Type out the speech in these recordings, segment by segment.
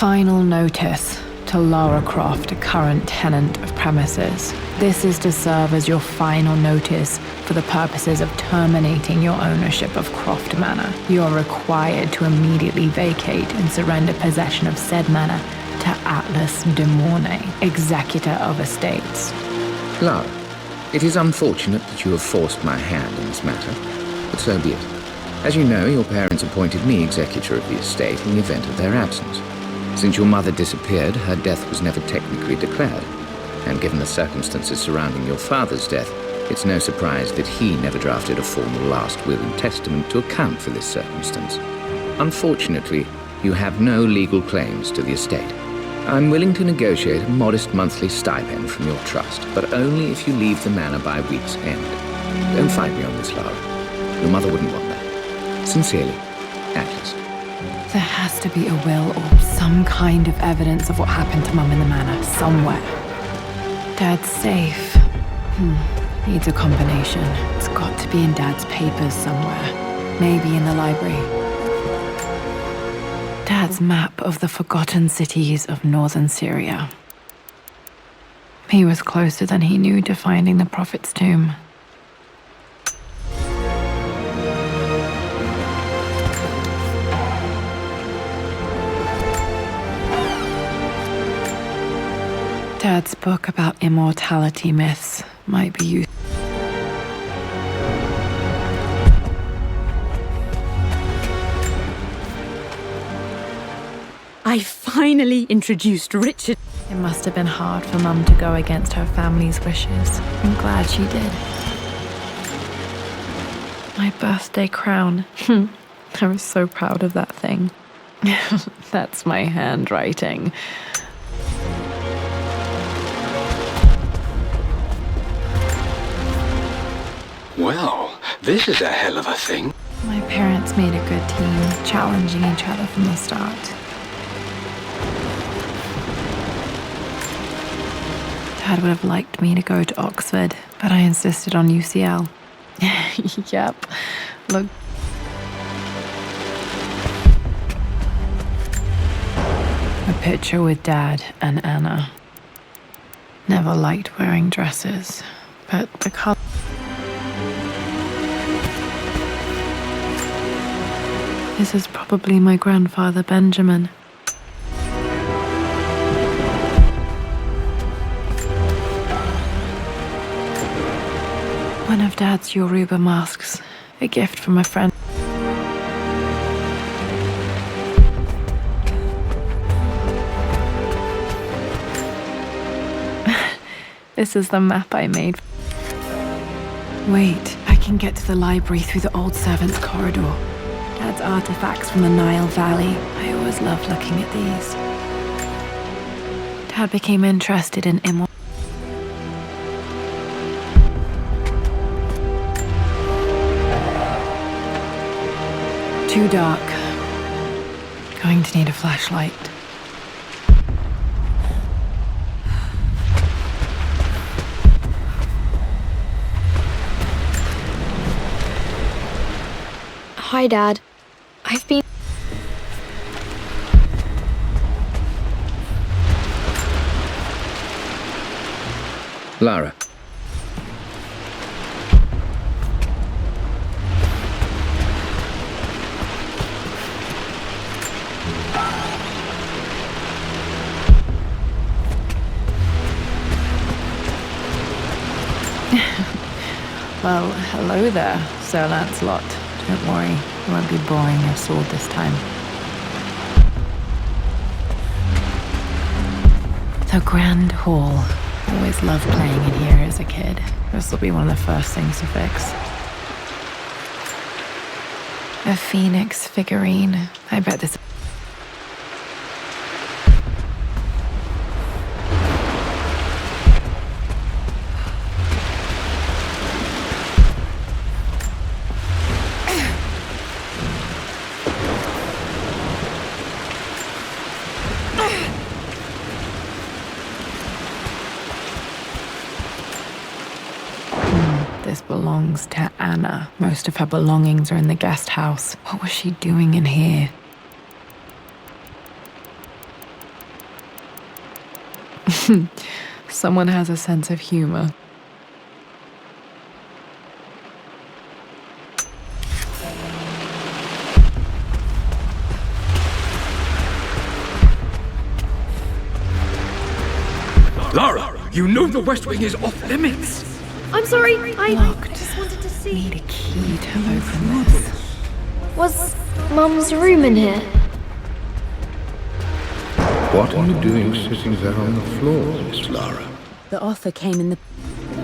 Final notice to Lord Croft, a current tenant of premises. This is to serve as your final notice for the purposes of terminating your ownership of Croft Manor. You are required to immediately vacate and surrender possession of said manor to Atlas de Mornay, executor of estates. Lara, it is unfortunate that you have forced my hand in this matter, but so be it. As you know, your parents appointed me executor of the estate in the event of their absence. Since your mother disappeared, her death was never technically declared. And given the circumstances surrounding your father's death, it's no surprise that he never drafted a formal last will and testament to account for this circumstance. Unfortunately, you have no legal claims to the estate. I'm willing to negotiate a modest monthly stipend from your trust, but only if you leave the manor by week's end. Don't fight me on this, Lara. Your mother wouldn't want that. Sincerely, Atlas. There has to be a will or some kind of evidence of what happened to Mum in the manor, somewhere. Dad's safe. Needs a combination. It's got to be in Dad's papers somewhere. Maybe in the library. Dad's map of the forgotten cities of northern Syria. He was closer than he knew to finding the Prophet's tomb. Dad's book about immortality myths might be used. I finally introduced Richard. It must have been hard for Mum to go against her family's wishes. I'm glad she did. My birthday crown. I was so proud of that thing. That's my handwriting. Well, this is a hell of a thing. My parents made a good team, challenging each other from the start. Dad would have liked me to go to Oxford, but I insisted on UCL. Yep. Look. A picture with Dad and Anna. Never liked wearing dresses, but the color. This is probably my grandfather, Benjamin. One of Dad's Yoruba masks, a gift from a friend. This is the map I made. Wait, I can get to the library through the old servants' corridor. Dad's artifacts from the Nile Valley. I always loved looking at these. Dad became interested in Too dark. Going to need a flashlight. Hi, Dad. I've been... Lara. Well, hello there, Sir Lancelot. Don't worry, it won't be boring your sword this time. The Grand Hall. Always loved playing in here as a kid. This will be one of the first things to fix. A phoenix figurine. I bet this... This belongs to Anna. Most of her belongings are in the guest house. What was she doing in here? Someone has a sense of humor. Lara, you know the West Wing is off limits. I'm sorry, I Locked. just wanted to see. Need a key to open this. Was Mum's room in here? What are you doing sitting there on the floor, Miss Lara? The author came in the...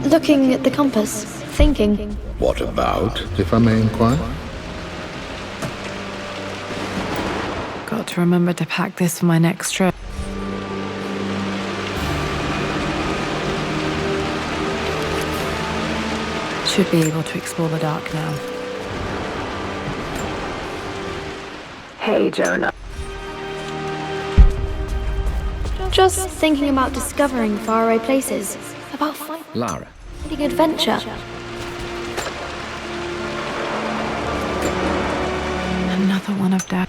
Looking at the compass, thinking. What about, if I may inquire? Got to remember to pack this for my next trip. Should be able to explore the dark now. Hey, Jonah. Just thinking about discovering faraway places. About Lara, finding adventure. Another one of Dad.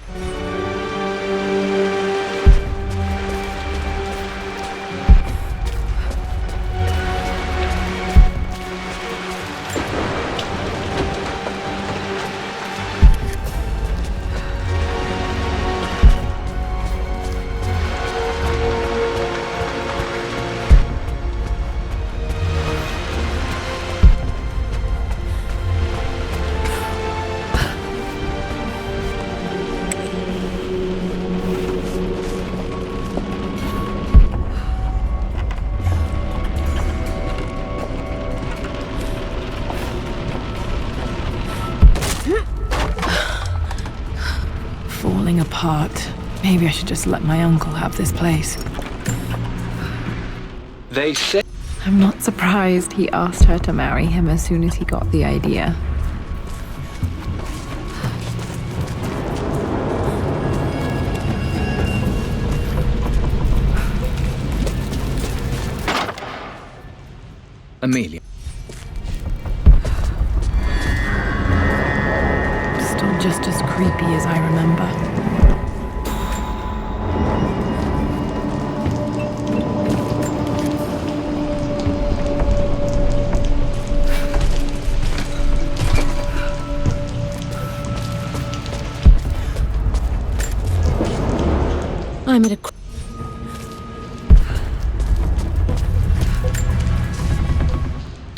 Falling apart. Maybe I should just let my uncle have this place. They say... I'm not surprised he asked her to marry him as soon as he got the idea. Amelia. Still just as creepy as I remember. I'm at a...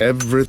Every...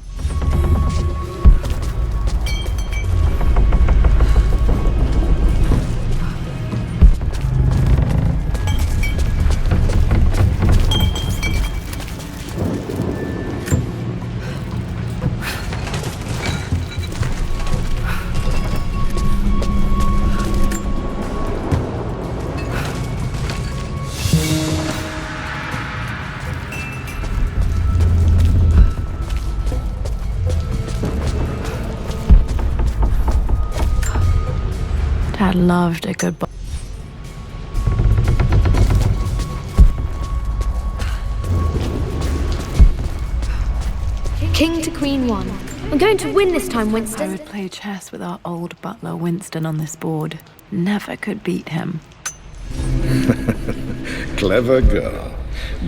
Dad loved a good book. King to Queen 1. I'm going to win this time, I Winston. would play chess with our old butler Winston on this board. Never could beat him. Clever girl.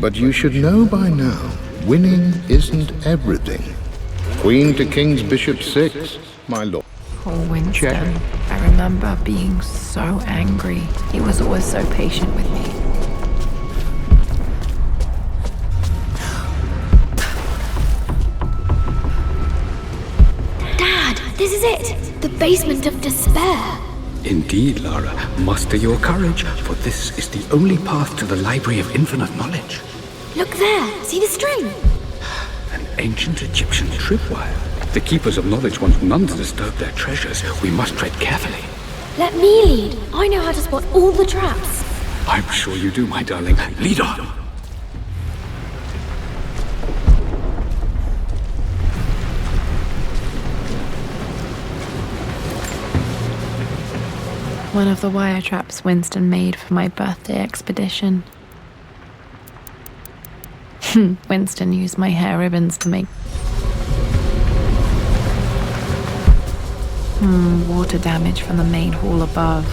But you should know by now, winning isn't everything. Queen to King's Bishop 6, my lord. Poor Winston. Check. I remember being so angry. He was always so patient with me. Dad, this is it. The basement of despair. Indeed, Lara. Muster your courage, for this is the only path to the Library of Infinite Knowledge. Look there. See the string? An ancient Egyptian tripwire. The Keepers of Knowledge want none to disturb their treasures. We must tread carefully. Let me lead. I know how to spot all the traps. I'm sure you do, my darling. Lead on. One of the wire traps Winston made for my birthday expedition. Winston used my hair ribbons to make... water damage from the main hall above.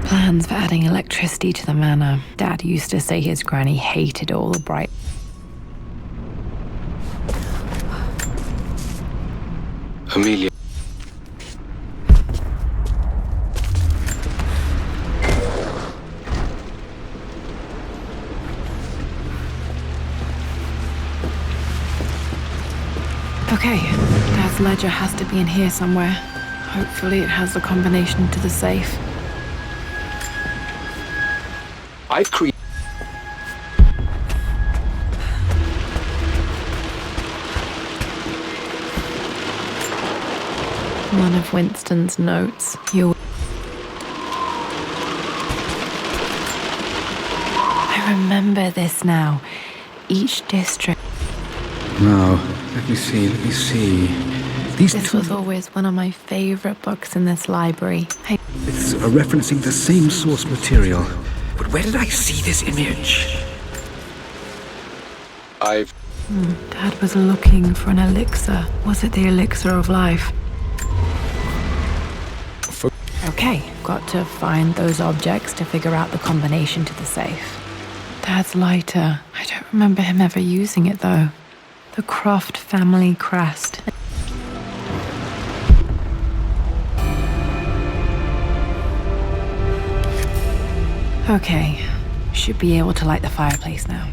Plans for adding electricity to the manor. Dad used to say his granny hated all the bright. Amelia. Okay, Dad's ledger has to be in here somewhere. Hopefully it has the combination to the safe. I've created. One of Winston's notes. I remember this now. Each district. Now, let me see. This was always one of my favorite books in this library. It's referencing the same source material. But where did I see this image? Dad was looking for an elixir. Was it the elixir of life? Okay, got to find those objects to figure out the combination to the safe. Dad's lighter. I don't remember him ever using it though. The Croft family crest. Okay, should be able to light the fireplace now.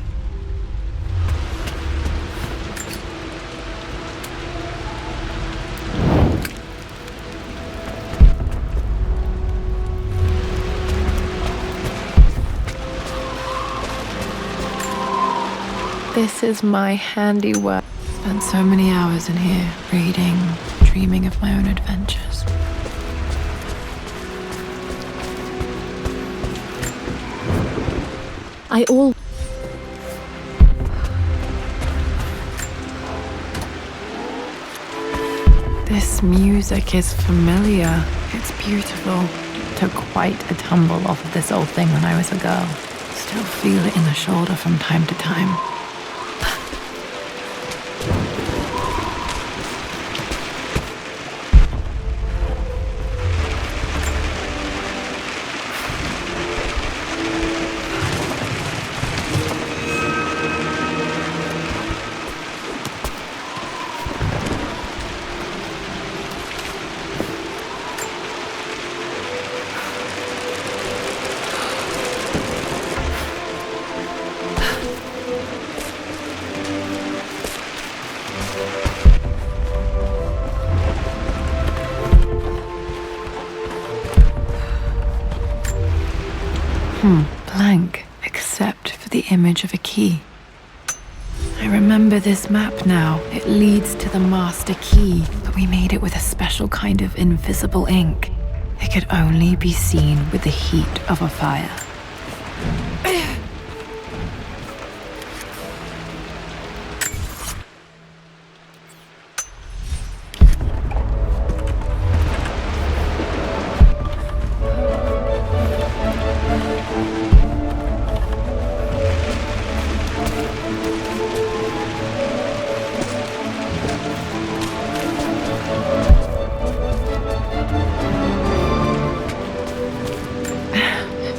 This is my handiwork. Spent so many hours in here, reading, dreaming of my own adventures. This music is familiar. It's beautiful. Took quite a tumble off of this old thing when I was a girl. Still feel it in the shoulder from time to time. Blank, except for the image of a key. I remember this map now. It leads to the master key, but we made it with a special kind of invisible ink. It could only be seen with the heat of a fire.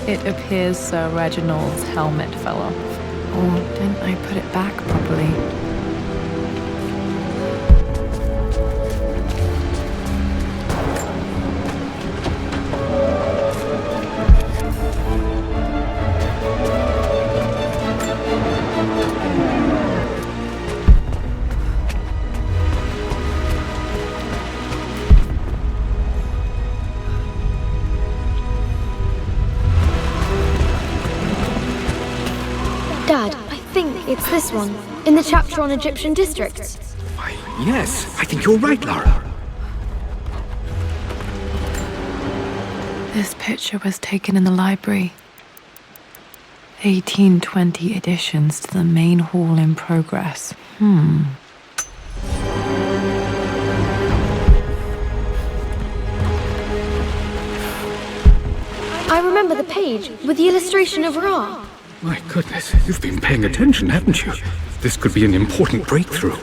It appears Sir Reginald's helmet fell off. Or didn't I put it back properly? Dad, I think it's this one, in the chapter on Egyptian districts. Why, yes, I think you're right, Lara. This picture was taken in the library. 1820 additions to the main hall in progress. I remember the page with the illustration of Ra. My goodness, you've been paying attention, haven't you? This could be an important breakthrough.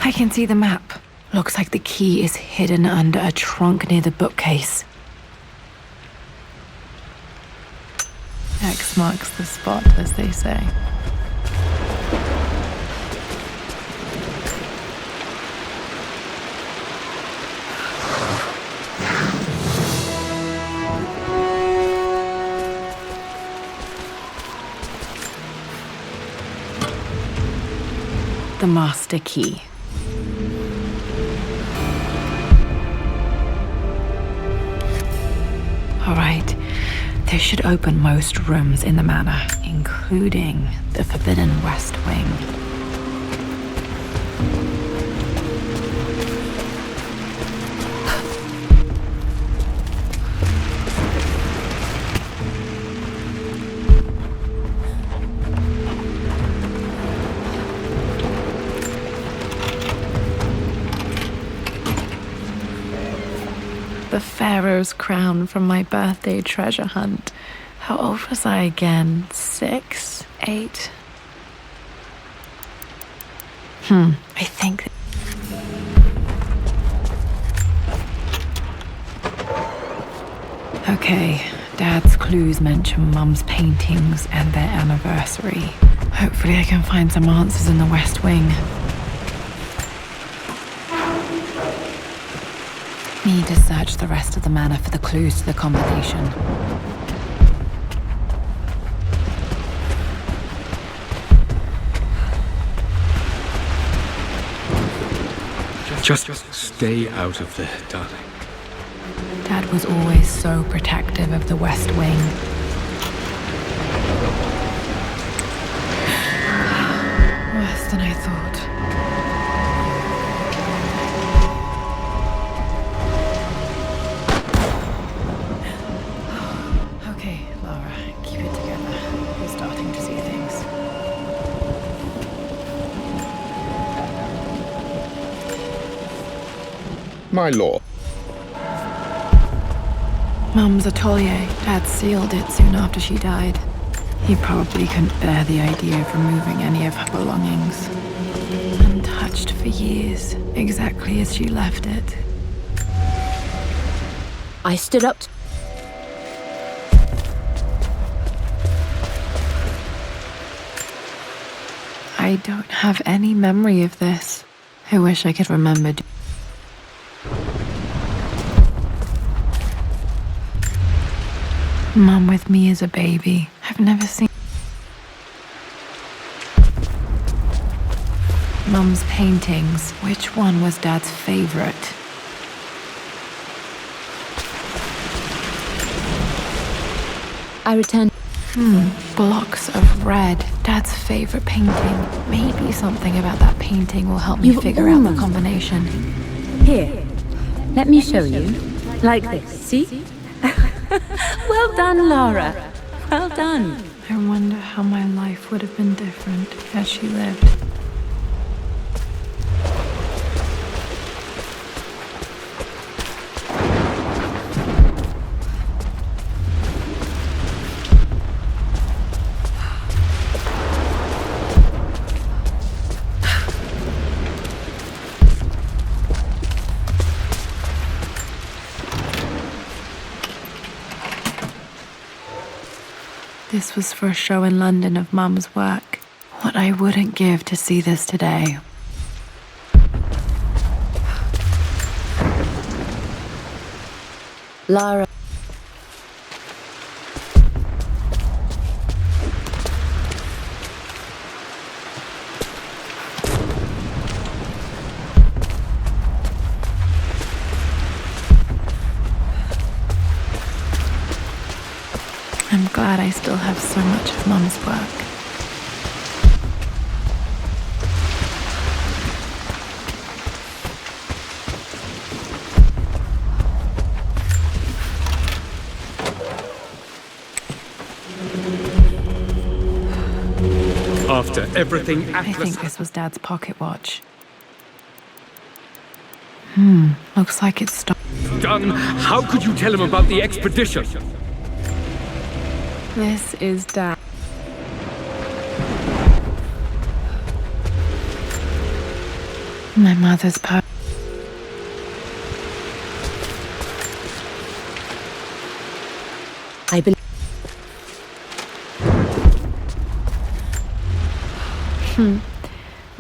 I can see the map. Looks like the key is hidden under a trunk near the bookcase. X marks the spot, as they say. The master key. All right, this should open most rooms in the manor, including the forbidden West Wing. The Pharaoh's crown from my birthday treasure hunt. How old was I again? 6? 8? I think... Okay, Dad's clues mention Mum's paintings and their anniversary. Hopefully I can find some answers in the West Wing. Need to search the rest of the manor for the clues to the combination. Just stay out of there, darling. Dad was always so protective of the West Wing. Worse than I thought. My lord. Mum's atelier. Dad sealed it soon after she died. He probably couldn't bear the idea of removing any of her belongings. Untouched for years, exactly as she left it. I stood up. I don't have any memory of this. I wish I could remember. Mum with me as a baby. I've never seen... Mum's paintings. Which one was Dad's favorite? I returned. Blocks of red. Dad's favorite painting. Maybe something about that painting will help me figure out the combination. Here, let me show you. Like this, see? Well done, Lara. Well done. I wonder how my life would have been different had she lived. This was for a show in London of Mum's work. What I wouldn't give to see this today. Lara. I'm glad I still have so much of Mum's work. After everything I Atlas... think this was Dad's pocket watch. Looks like it's stopped. done, how could you tell him about the expedition? This is Dad. My mother's I believe.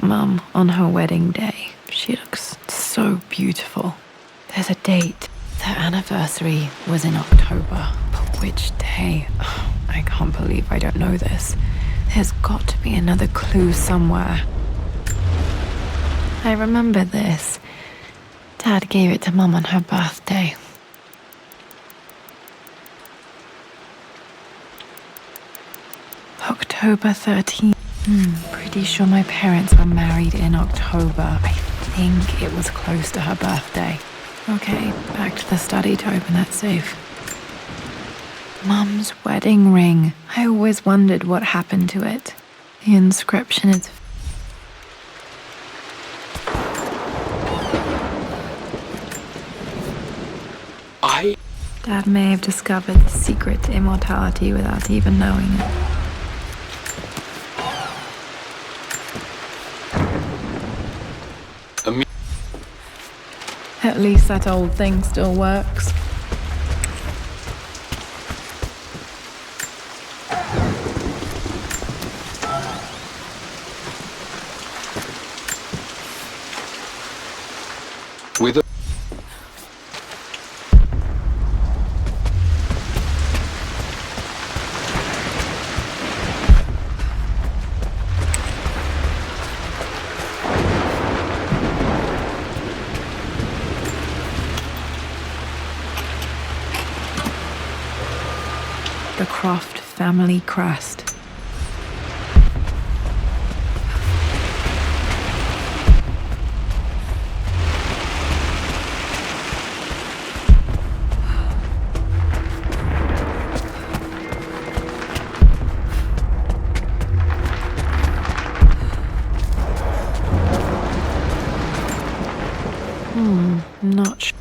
Mum, on her wedding day, she looks so beautiful. There's a date. Their anniversary was in October. But which day? Oh, I can't believe I don't know this. There's got to be another clue somewhere. I remember this. Dad gave it to Mum on her birthday. October 13th. Pretty sure my parents were married in October. I think it was close to her birthday. Okay, back to the study to open that safe. Mum's wedding ring. I always wondered what happened to it. The inscription is... Dad may have discovered the secret to immortality without even knowing it. At least that old thing still works. With a The Croft family crest. Not sure.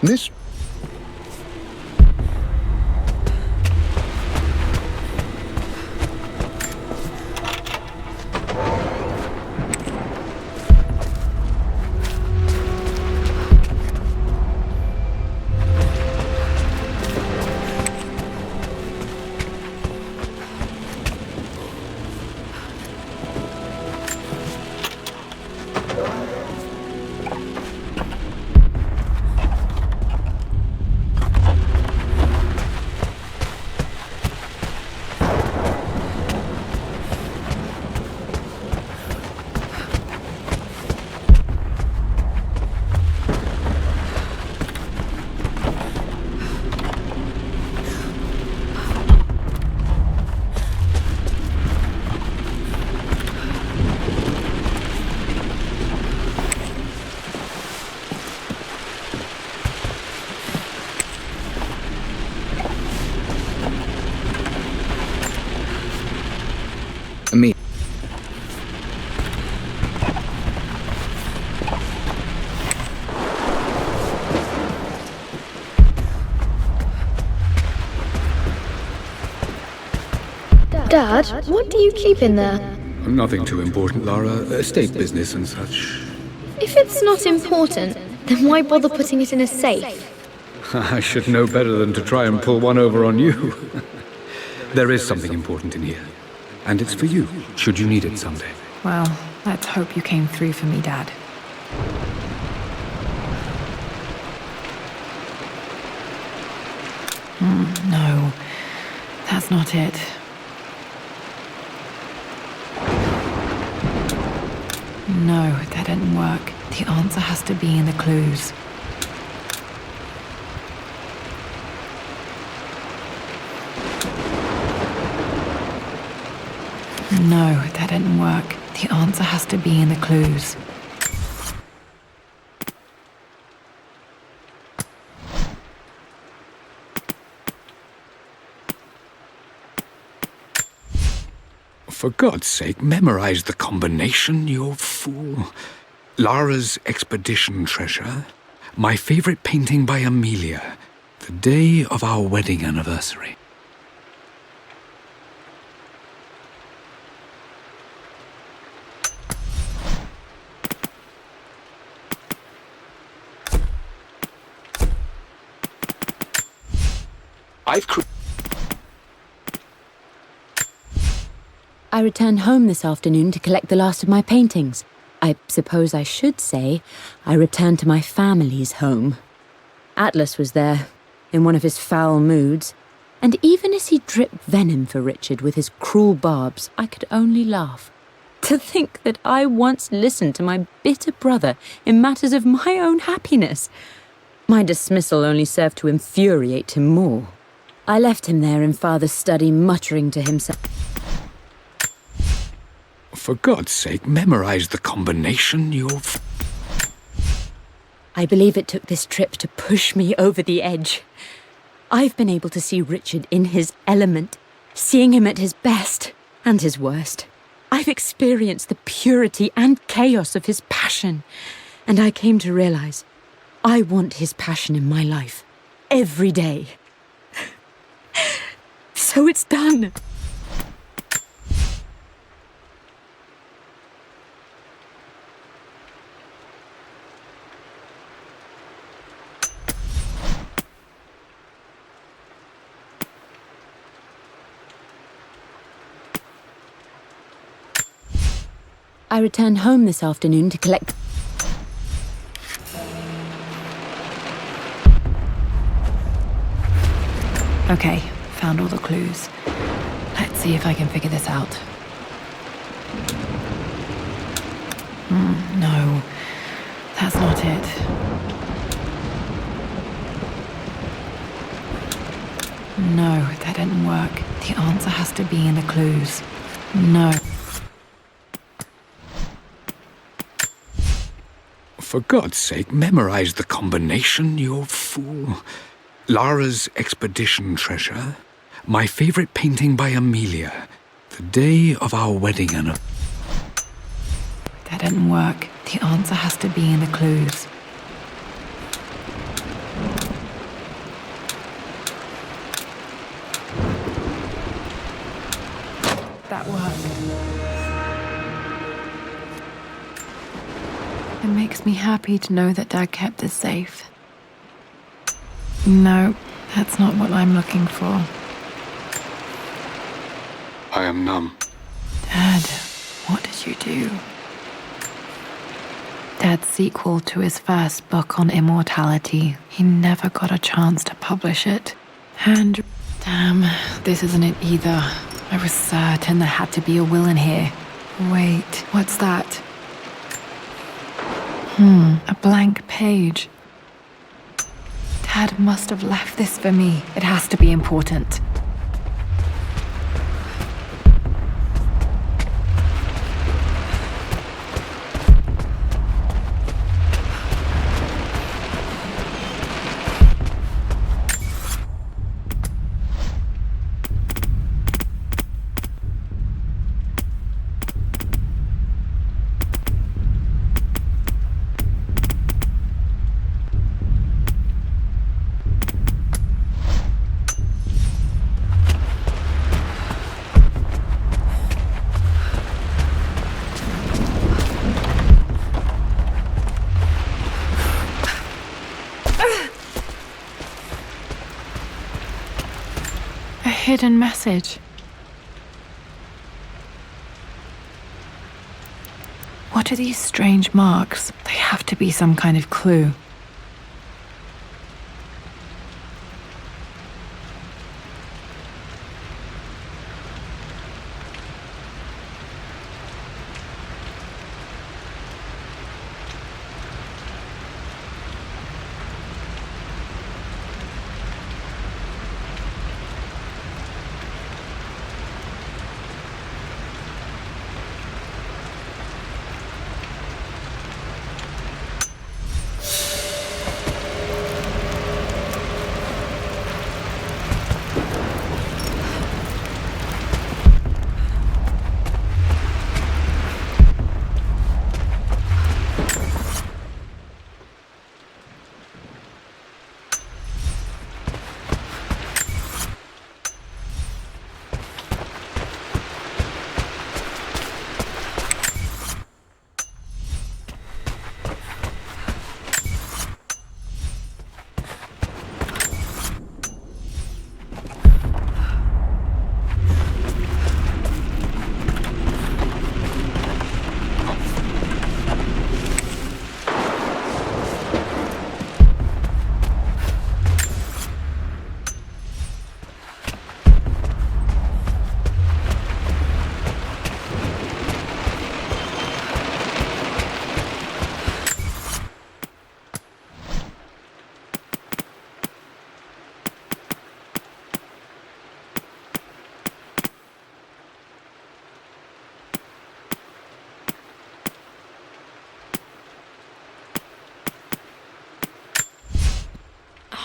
Miss... Me. Dad, what do you keep in there? Nothing too important, Lara. Estate business and such. If it's not important, then why bother putting it in a safe? I should know better than to try and pull one over on you. There is something important in here. And it's for you, should you need it someday. Well, let's hope you came through for me, Dad. No, that's not it. No, that didn't work. The answer has to be in the clues. No, that didn't work. The answer has to be in the clues. For God's sake, memorize the combination, you fool. Lara's expedition treasure, my favorite painting by Amelia, the day of our wedding anniversary. I returned home this afternoon to collect the last of my paintings. I suppose I should say I returned to my family's home. Atlas was there, in one of his foul moods, and even as he dripped venom for Richard with his cruel barbs, I could only laugh. To think that I once listened to my bitter brother in matters of my own happiness. My dismissal only served to infuriate him more. I left him there in Father's study, muttering to himself. For God's sake, memorize the combination, you... I believe it took this trip to push me over the edge. I've been able to see Richard in his element, seeing him at his best and his worst. I've experienced the purity and chaos of his passion, and I came to realize I want his passion in my life every day. So it's done. I returned home this afternoon to collect... Okay, found all the clues. Let's see if I can figure this out. No, that's not it. No, that didn't work. The answer has to be in the clues. No. For God's sake, memorize the combination, you fool. Lara's expedition treasure, my favorite painting by Amelia, the day of our wedding anniversary. That didn't work. The answer has to be in the clues. That worked. It makes me happy to know that Dad kept this safe. No, that's not what I'm looking for. I am numb. Dad, what did you do? Dad's sequel to his first book on immortality. He never got a chance to publish it. And damn, this isn't it either. I was certain there had to be a will in here. Wait, what's that? A blank page. Dad must have left this for me. It has to be important. Hidden message. What are these strange marks? They have to be some kind of clue.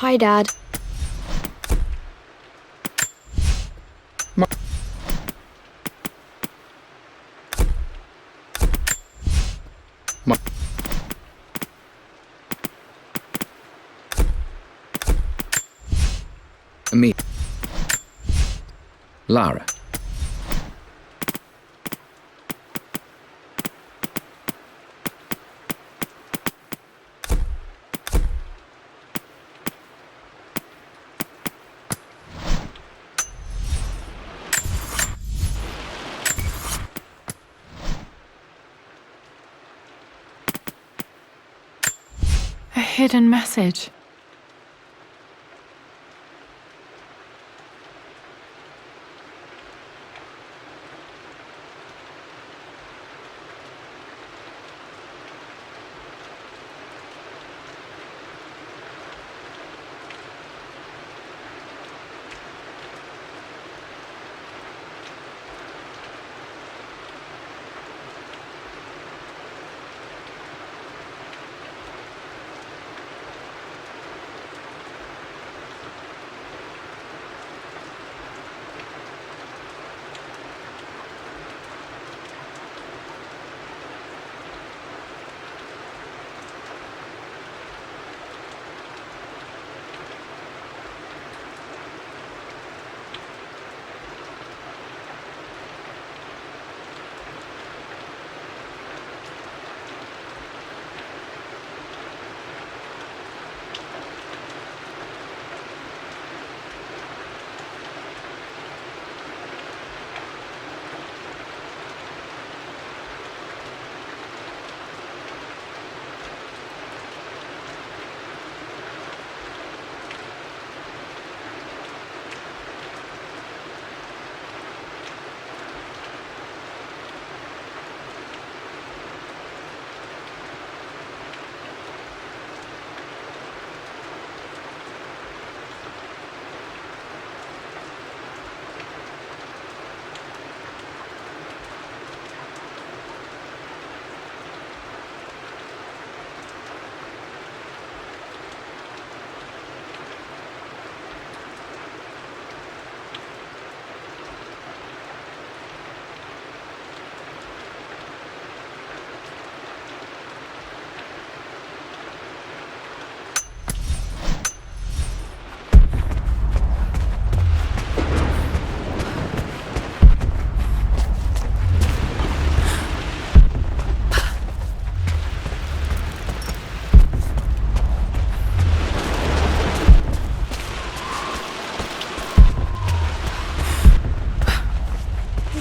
Hi, Dad. Me. Lara. A hidden message.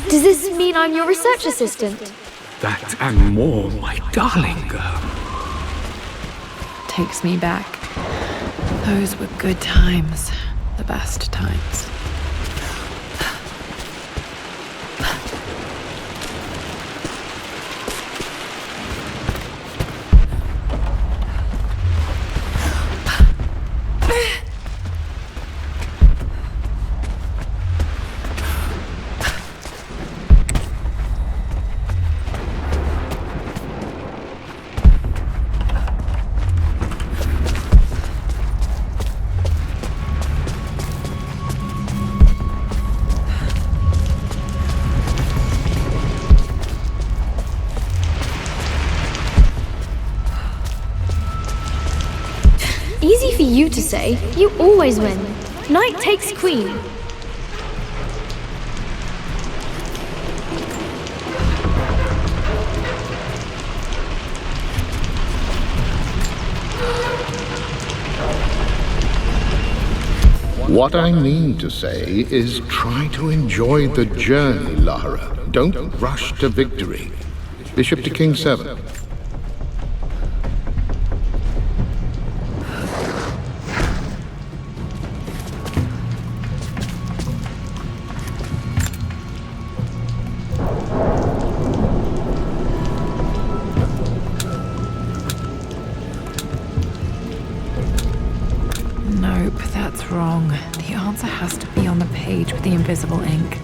Does this mean I'm your research assistant? That and more, my darling girl. Takes me back. Those were good times. The best times. Easy for you to say. You always win. Knight takes queen. What I mean to say is try to enjoy the journey, Lara. Don't rush to victory. Bishop to King 7. Nope, that's wrong. The answer has to be on the page with the invisible ink.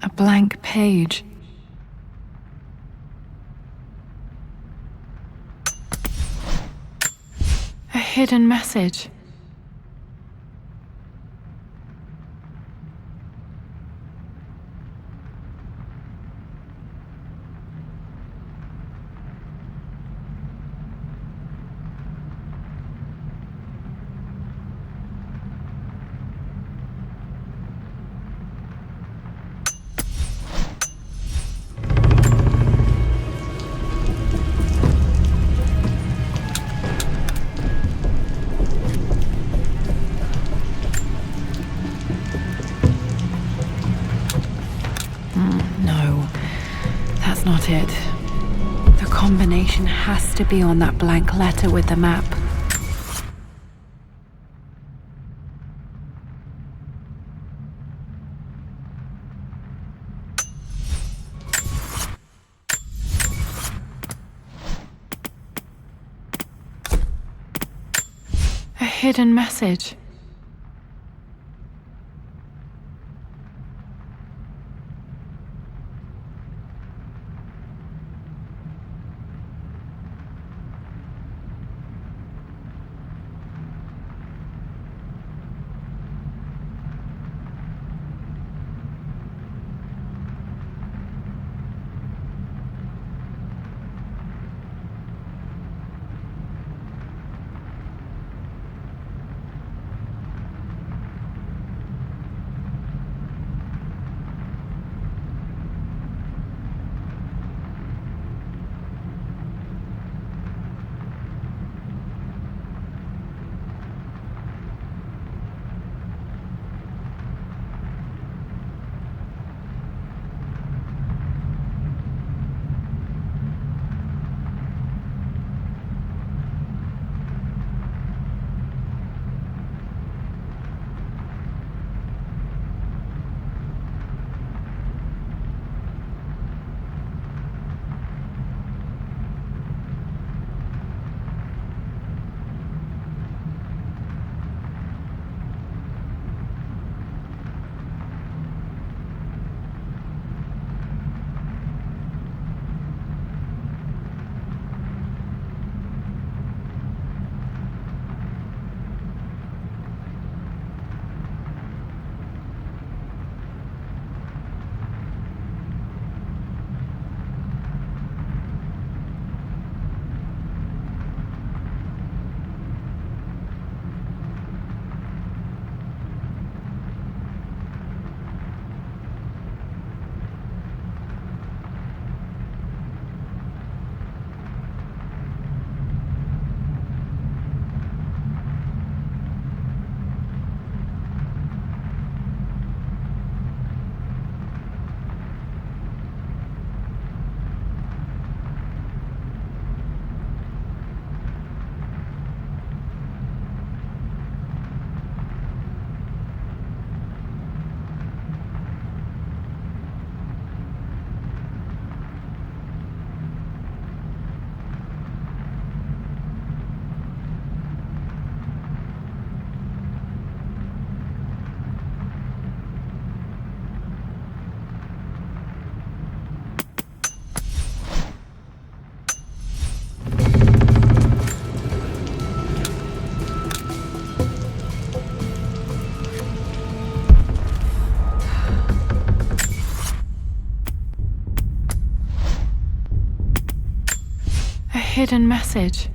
A blank page. hidden message. No, that's not it. The combination has to be on that blank letter with the map. A hidden message. Hidden message.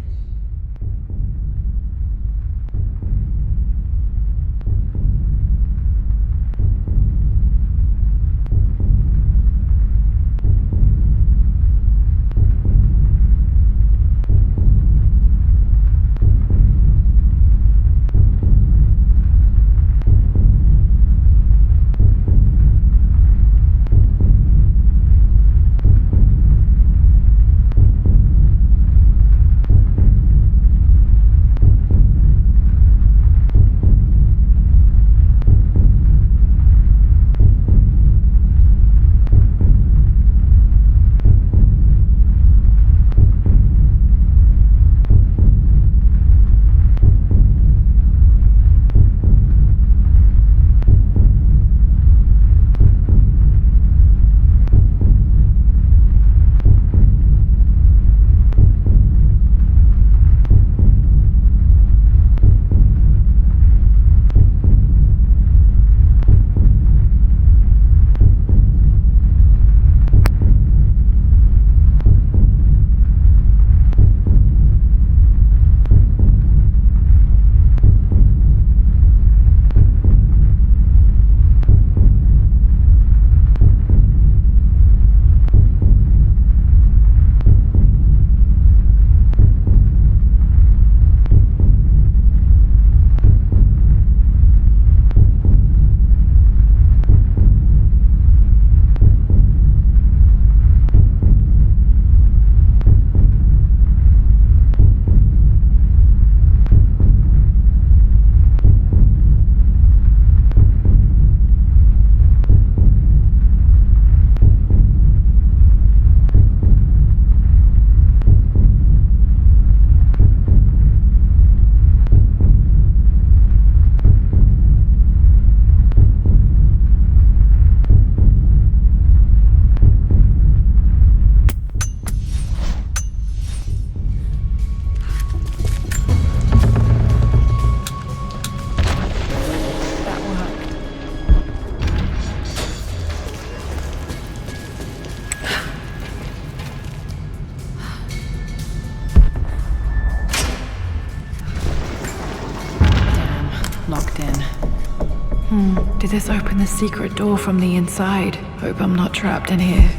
Did this open the secret door from the inside? Hope I'm not trapped in here.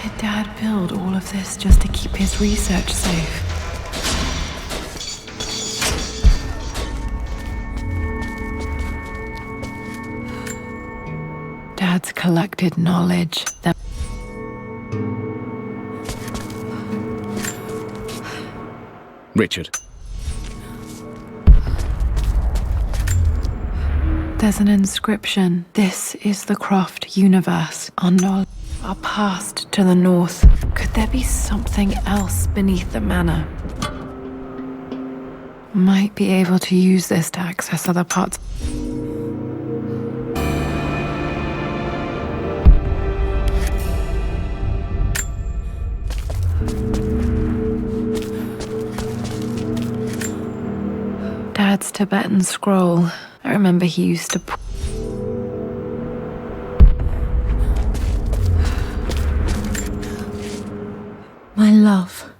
Did Dad build all of this just to keep his research safe? Dad's collected knowledge that Richard. there's an inscription. This is the Croft universe. Our knowledge, our past to the north. Could there be something else beneath the manor? Might be able to use this to access other parts. Dad's Tibetan scroll. I remember he used to My love.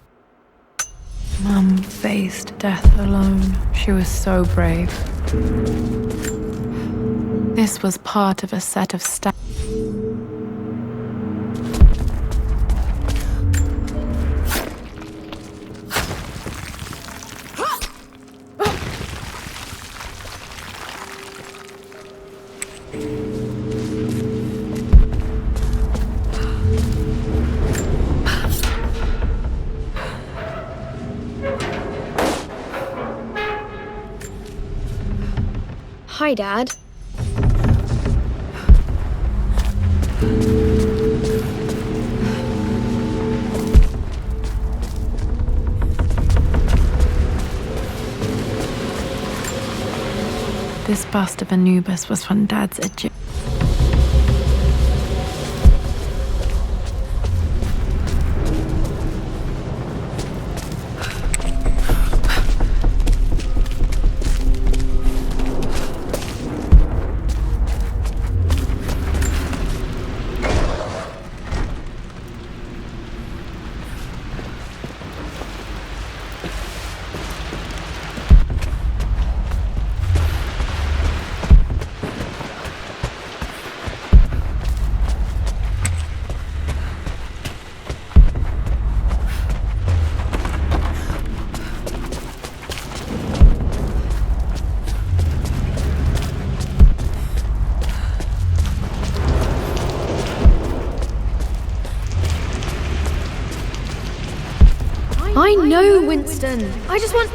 Mum faced death alone. She was so brave. This was part of a set of steps. Hi, Dad. This bust of Anubis was from Dad's Egypt. I know, Winston. I just want...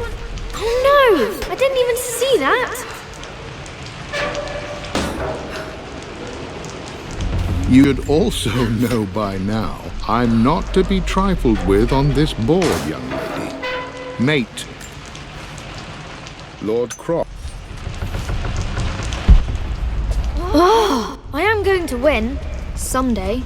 Oh no! I didn't even see that! You'd also know by now I'm not to be trifled with on this board, young lady. Mate, Lord Croft. Oh, I am going to win. Someday.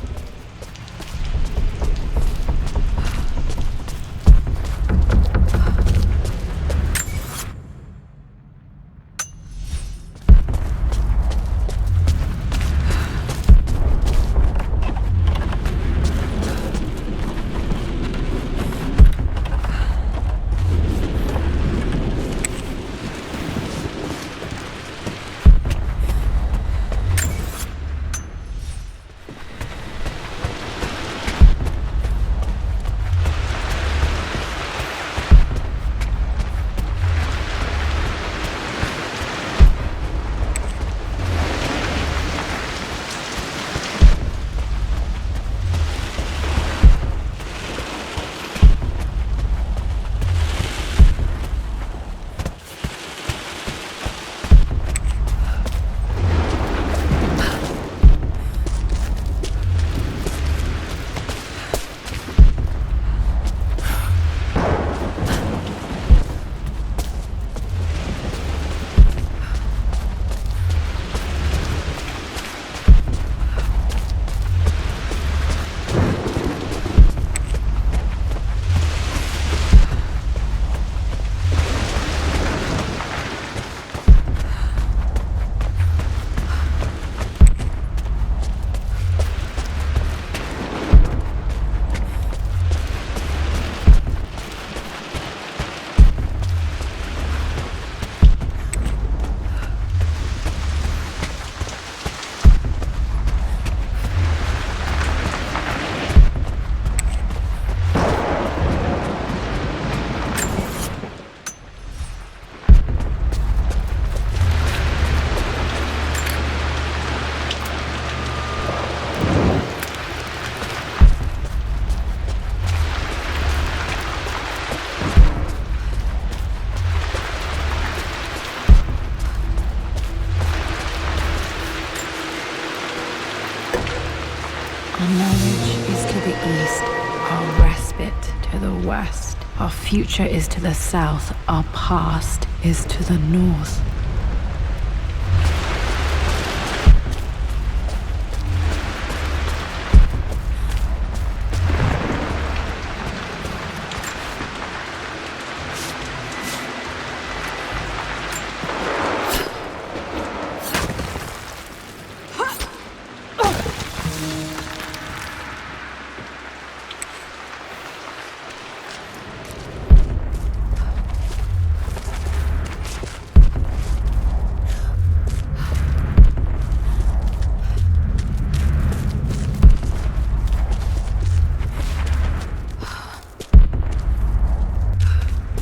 Our knowledge is to the east, our respite to the west. Our future is to the south, our past is to the north.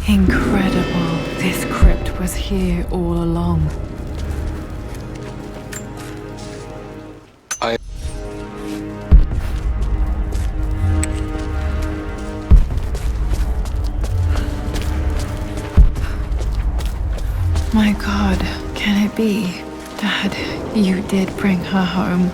Incredible. This crypt was here all along. My God, can it be? Dad, you did bring her home.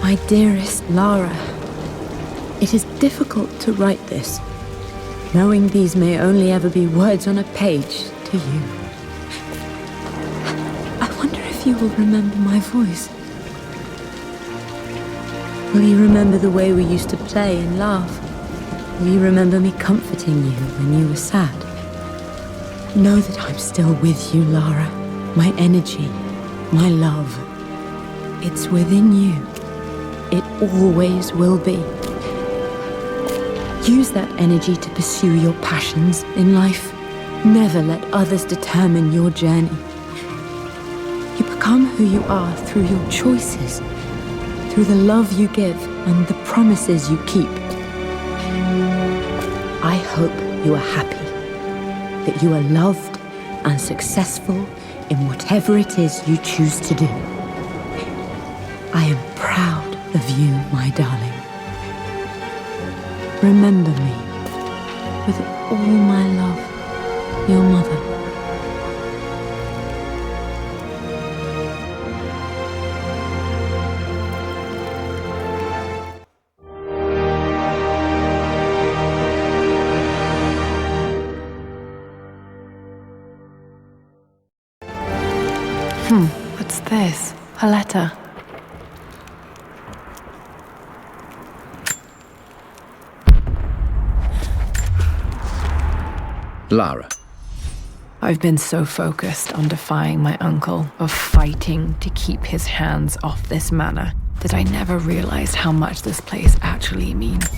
My dearest Lara, it is difficult to write this, knowing these may only ever be words on a page to you. I wonder if you will remember my voice. Will you remember the way we used to play and laugh? Will you remember me comforting you when you were sad? Know that I'm still with you, Lara. My energy, my love, it's within you. It always will be. Use that energy to pursue your passions in life. Never let others determine your journey. You become who you are through your choices, through the love you give and the promises you keep. I hope you are happy, that you are loved and successful in whatever it is you choose to do. I am proud of you, my darling. Remember me with all my love, your mother. What's this? A letter. Lara. I've been so focused on defying my uncle, of fighting to keep his hands off this manor, that I never realized how much this place actually means.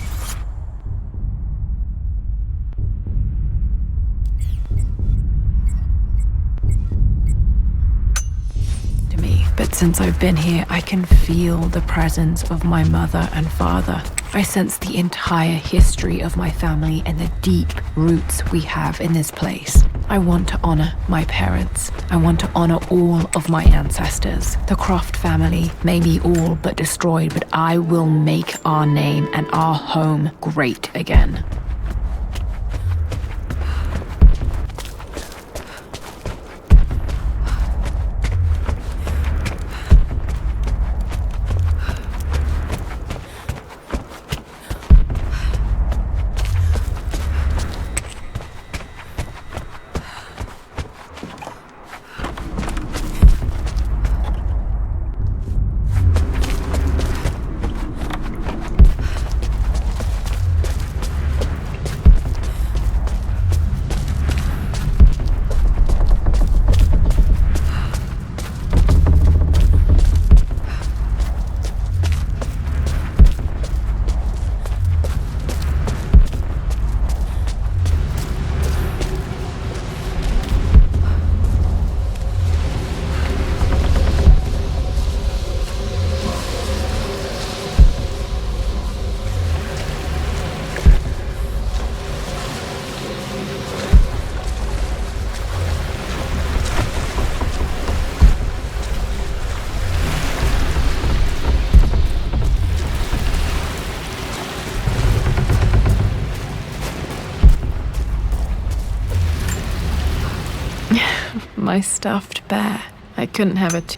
To me. But since I've been here, I can feel the presence of my mother and father. I sense the entire history of my family and the deep roots we have in this place. I want to honor my parents. I want to honor all of my ancestors. The Croft family may be all but destroyed, but I will make our name and our home great again. my stuffed bear. I couldn't have it.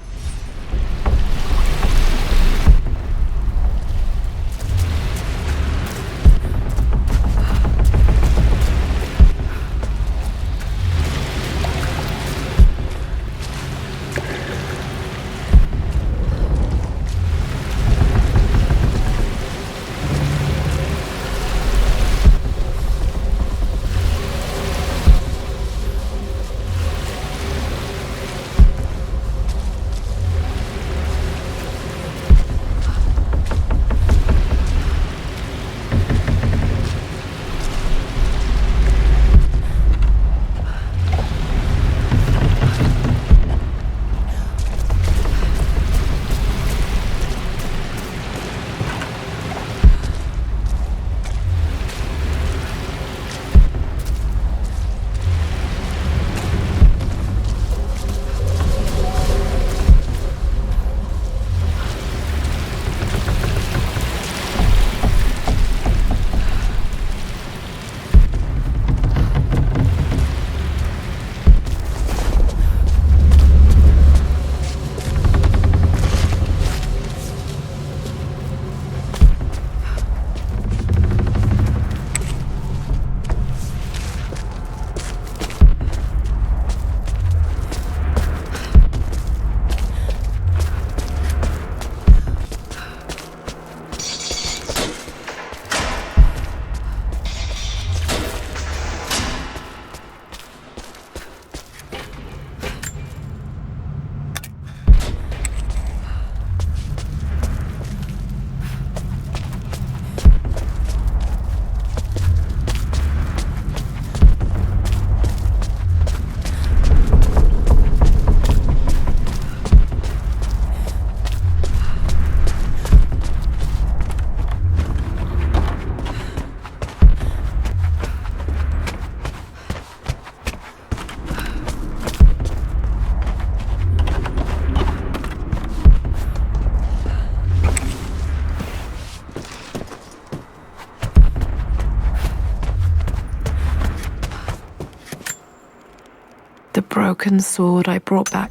The broken sword I brought back.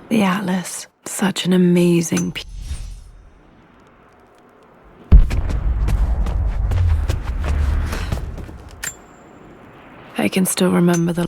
The Atlas, such an amazing piece. I can still remember the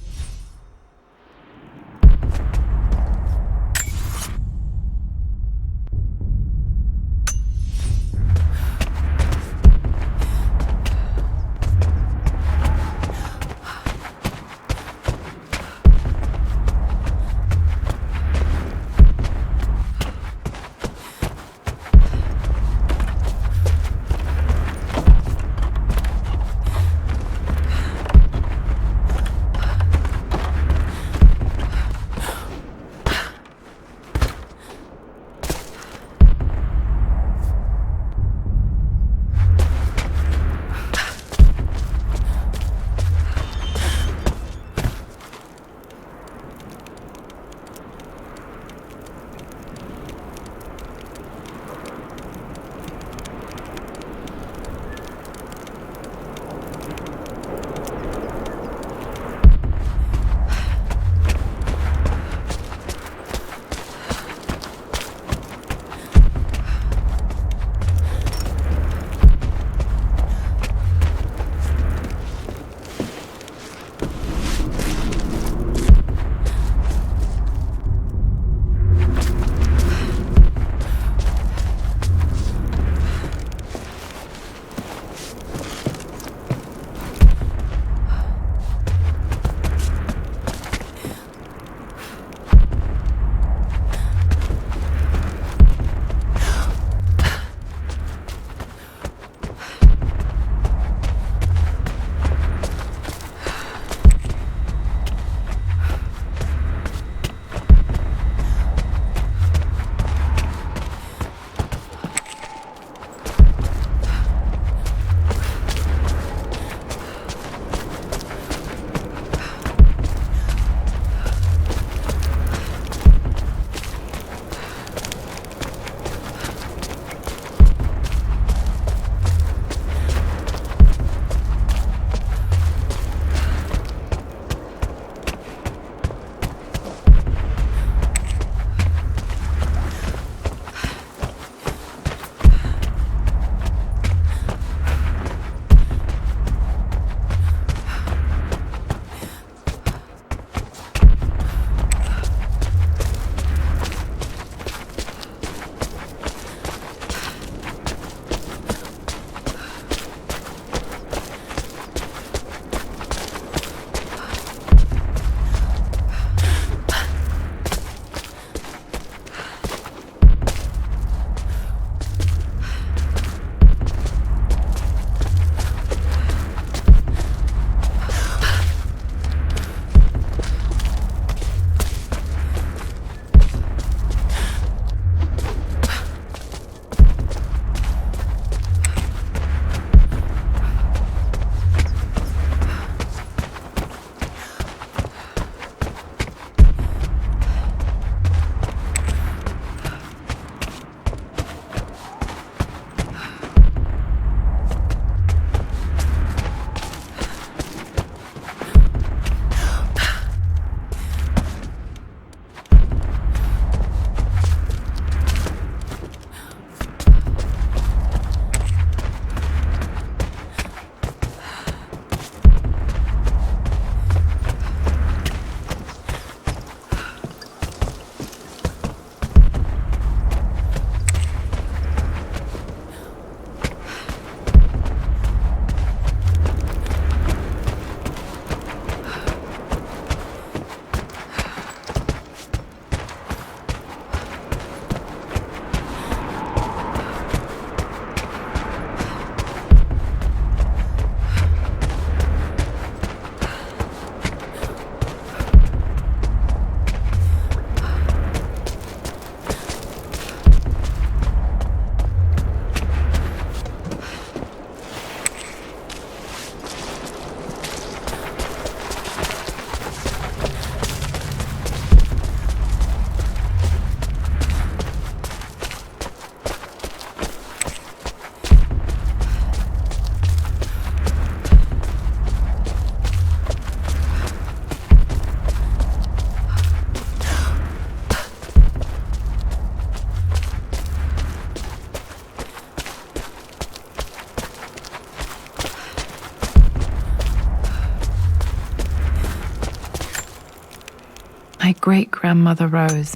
My great-grandmother Rose